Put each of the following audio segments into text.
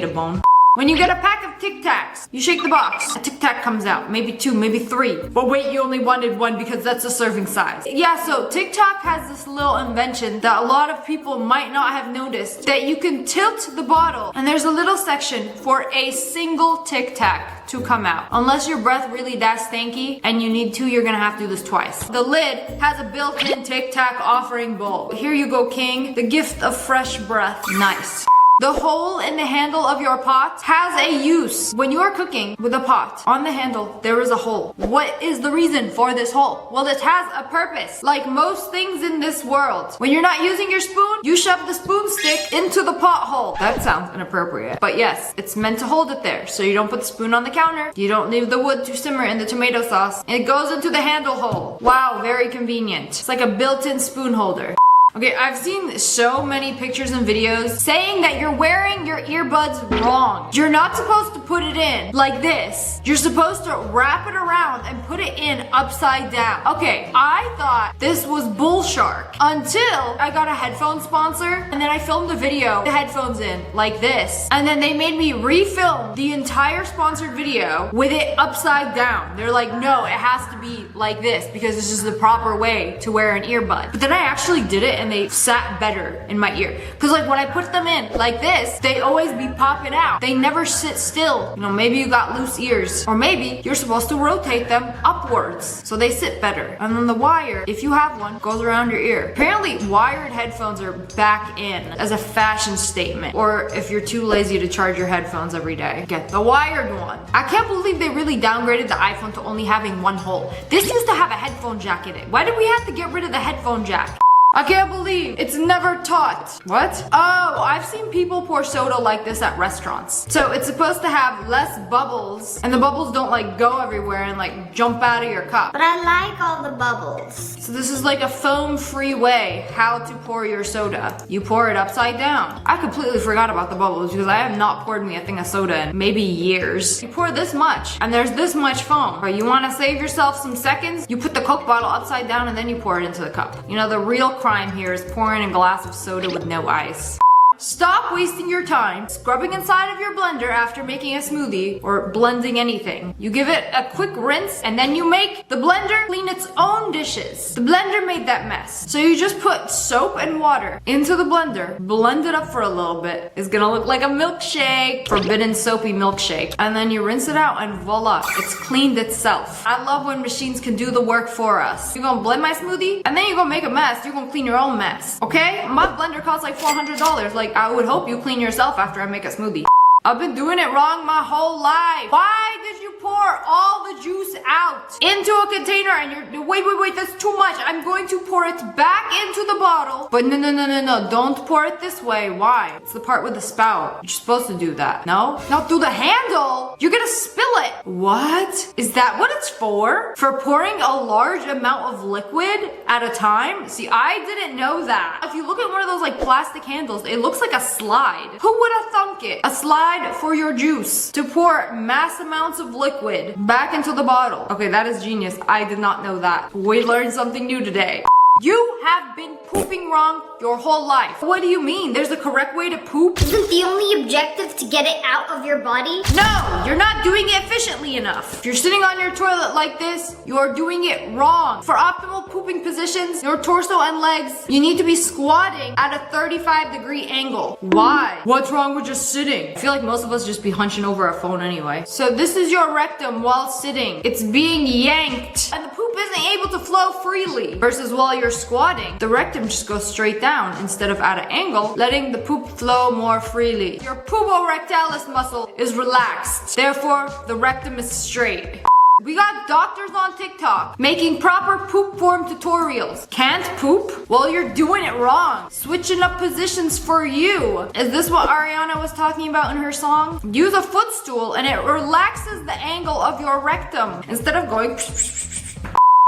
a bone. When you get a pack of Tic Tacs, you shake the box. A Tic Tac comes out. Maybe 2, maybe 3. But wait, you only wanted 1 because that's a serving size. Yeah, so TikTok has this little invention that a lot of people might not have noticed. That you can tilt the bottle and there's a little section for a single Tic Tac to come out. Unless your breath really that stanky and you need to, you're gonna have to do this twice. The lid has a built-in Tic Tac offering bowl. Here you go, king. The gift of fresh breath. Nice. The hole in the handle of your pot has a use. When you are cooking with a pot, on the handle, there is a hole. What is the reason for this hole? Well, it has a purpose. Like most things in this world. When you're not using your spoon, you shove the spoon stick into the pot hole. That sounds inappropriate. But yes, it's meant to hold it there. So you don't put the spoon on the counter. You don't leave the wood to simmer in the tomato sauce. It goes into the handle hole. Wow, very convenient. It's like a built-in spoon holder. Okay, I've seen so many pictures and videos saying that you're wearing your earbuds wrong. You're not supposed to put it in like this. You're supposed to wrap it around and put it in upside down. Okay, I thought this was bull shark until I got a headphone sponsor and then I filmed a video, the headphones in like this. And then they made me refilm the entire sponsored video with it upside down. They're like, no, it has to be like this because this is the proper way to wear an earbud. But then I actually did it and they sat better in my ear. Cause like when I put them in like this, they always be popping out. They never sit still. You know, maybe you got loose ears or maybe you're supposed to rotate them upwards so they sit better. And then the wire, if you have one, goes around your ear. Apparently wired headphones are back in as a fashion statement. Or if you're too lazy to charge your headphones every day, get the wired one. I can't believe they really downgraded the iPhone to only having one hole. This used to have a headphone jack in it. Why did we have to get rid of the headphone jack? I can't believe it's never taught. What? Oh, I've seen people pour soda like this at restaurants. So it's supposed to have less bubbles and the bubbles don't like go everywhere and like jump out of your cup. But I like all the bubbles. So this is like a foam-free way how to pour your soda. You pour it upside down. I completely forgot about the bubbles because I have not poured me a thing of soda in maybe years. You pour this much and there's this much foam. But you want to save yourself some seconds? You put the Coke bottle upside down and then you pour it into the cup. You know, the real crime here is pouring a glass of soda with no ice. Stop wasting your time scrubbing inside of your blender after making a smoothie or blending anything. You give it a quick rinse and then you make the blender clean its own dishes. The blender made that mess. So you just put soap and water into the blender, blend it up for a little bit. It's gonna look like a milkshake, forbidden soapy milkshake. And then you rinse it out and voila, it's cleaned itself. I love when machines can do the work for us. You're gonna blend my smoothie and then you're gonna make a mess. You're gonna clean your own mess, okay? My blender costs like $400. Like, I would hope you clean yourself after I make a smoothie. I've been doing it wrong my whole life. Why did you pour all the juice out into a container and you're, wait, that's too much. I'm going to pour it back into the bottle. But no, don't pour it this way. Why? It's the part with the spout. You're supposed to do that. No? Not through the handle. You're gonna spill it. What? Is that what it's for? For pouring a large amount of liquid at a time? See, I didn't know that. If you look at one of those like plastic handles, it looks like a slide. Who would have thunk it? A slide for your juice to pour mass amounts of liquid back into the bottle. Okay, that is genius. I did not know that. We learned something new today. You have been pooping wrong your whole life. What do you mean? There's a correct way to poop? Isn't the only objective to get it out of your body? No, you're not doing it efficiently enough. If you're sitting on your toilet like this, you're doing it wrong. For optimal pooping positions, your torso and legs, you need to be squatting at a 35-degree angle. Why? What's wrong with just sitting? I feel like most of us just be hunching over a phone anyway. So this is your rectum while sitting. It's being yanked and the poop isn't able to flow freely. Versus while you're squatting, the rectum just goes straight down instead of at an angle, letting the poop flow more freely. Your puborectalis muscle is relaxed. Therefore, the rectum is straight. We got doctors on TikTok making proper poop form tutorials. Can't poop? Well, you're doing it wrong. Switching up positions for you. Is this what Ariana was talking about in her song? Use a footstool and it relaxes the angle of your rectum instead of going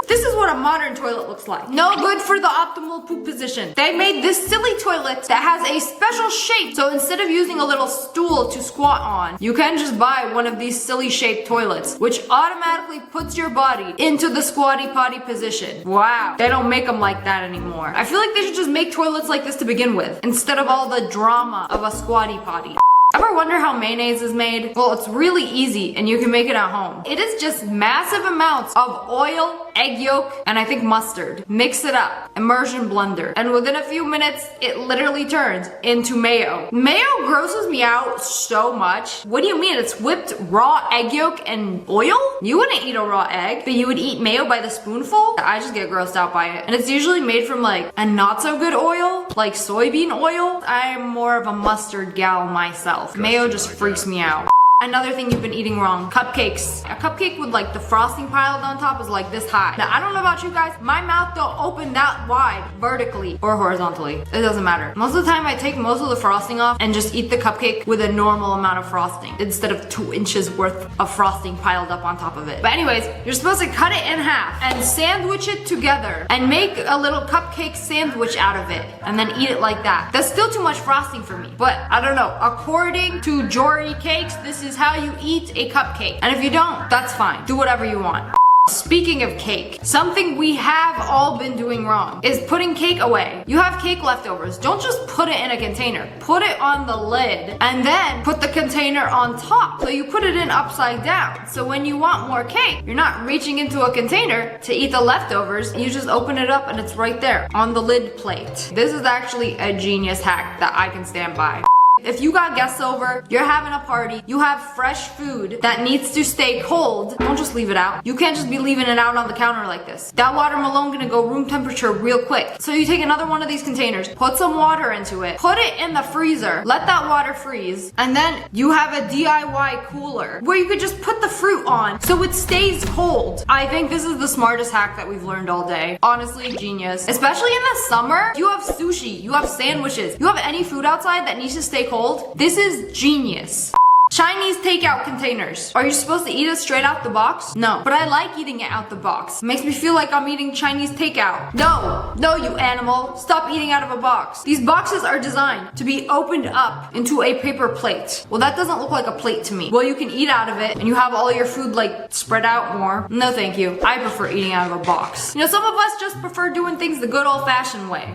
This is what a modern toilet looks like. No good for the optimal poop position. They made this silly toilet that has a special shape. So instead of using a little stool to squat on, you can just buy one of these silly shaped toilets, which automatically puts your body into the squatty potty position. Wow. They don't make them like that anymore. I feel like they should just make toilets like this to begin with, instead of all the drama of a squatty potty. Ever ever wonder how mayonnaise is made? Well, it's really easy and you can make it at home. It is just massive amounts of oil, egg yolk, and I think mustard. Mix it up, immersion blender, and within a few minutes, it literally turns into mayo. Mayo grosses me out so much. What do you mean? It's whipped raw egg yolk and oil? You wouldn't eat a raw egg, but you would eat mayo by the spoonful? I just get grossed out by it. And it's usually made from like a not so good oil, like soybean oil. I'm more of a mustard gal myself. Mayo just freaks me out. Another thing you've been eating wrong, cupcakes. A cupcake with like the frosting piled on top is like this high. Now, I don't know about you guys, my mouth don't open that wide vertically or horizontally. It doesn't matter. Most of the time I take most of the frosting off and just eat the cupcake with a normal amount of frosting instead of 2 inches worth of frosting piled up on top of it. But anyways, you're supposed to cut it in half and sandwich it together and make a little cupcake sandwich out of it and then eat it like that. That's still too much frosting for me, but I don't know. According to Jory Cakes, this is how you eat a cupcake. And if you don't, that's fine. Do whatever you want. Speaking of cake, something we have all been doing wrong is putting cake away. You have cake leftovers. Don't just put it in a container. Put it on the lid and then put the container on top. So you put it in upside down. So when you want more cake, you're not reaching into a container to eat the leftovers. You just open it up and it's right there on the lid plate. This is actually a genius hack that I can stand by. If you got guests over, you're having a party, you have fresh food that needs to stay cold, don't just leave it out. You can't just be leaving it out on the counter like this. That watermelon gonna go room temperature real quick. So you take another one of these containers, put some water into it, put it in the freezer, let that water freeze, and then you have a DIY cooler where you could just put the fruit on so it stays cold. I think this is the smartest hack that we've learned all day. Honestly, genius. Especially in the summer, you have sushi, you have sandwiches, you have any food outside that needs to stay cold. This is genius. Chinese takeout containers. Are you supposed to eat it straight out the box? No, but I like eating it out the box. It makes me feel like I'm eating Chinese takeout. No, you animal. Stop eating out of a box. These boxes are designed to be opened up into a paper plate. Well, that doesn't look like a plate to me. Well, you can eat out of it and you have all your food like spread out more. No, thank you. I prefer eating out of a box. You know, some of us just prefer doing things the good old-fashioned way.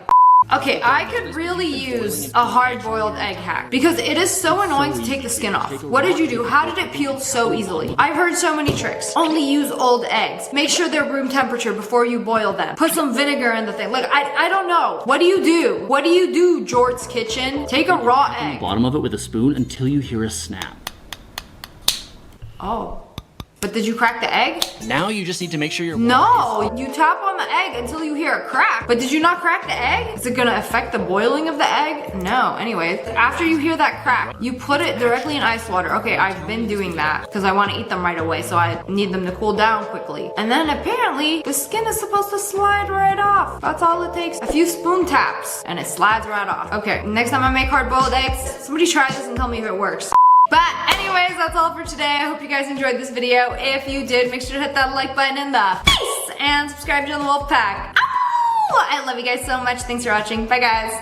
Okay, I could really use a hard-boiled egg hack because it is so annoying to take the skin off. What did you do? How did it peel so easily? I've heard so many tricks. Only use old eggs. Make sure they're room temperature before you boil them. Put some vinegar in the thing. Like, I don't know. What do you do? What do you do, Jort's Kitchen? Take a raw egg. Bottom of it with a spoon until you hear a snap. Oh. But did you crack the egg? Now you just need to make sure you're No, you tap on the egg until you hear a crack. But did you not crack the egg? Is it gonna affect the boiling of the egg? No. Anyways, after you hear that crack, you put it directly in ice water. Okay, I've been doing that because I want to eat them right away, so I need them to cool down quickly. And then apparently the skin is supposed to slide right off. That's all it takes. A few spoon taps and it slides right off. Okay, next time I make hard-boiled eggs, somebody try this and tell me if it works. But anyways, that's all for today. I hope you guys enjoyed this video. If you did, make sure to hit that like button in the face and subscribe to the Wolf Pack. Ow! I love you guys so much. Thanks for watching. Bye guys.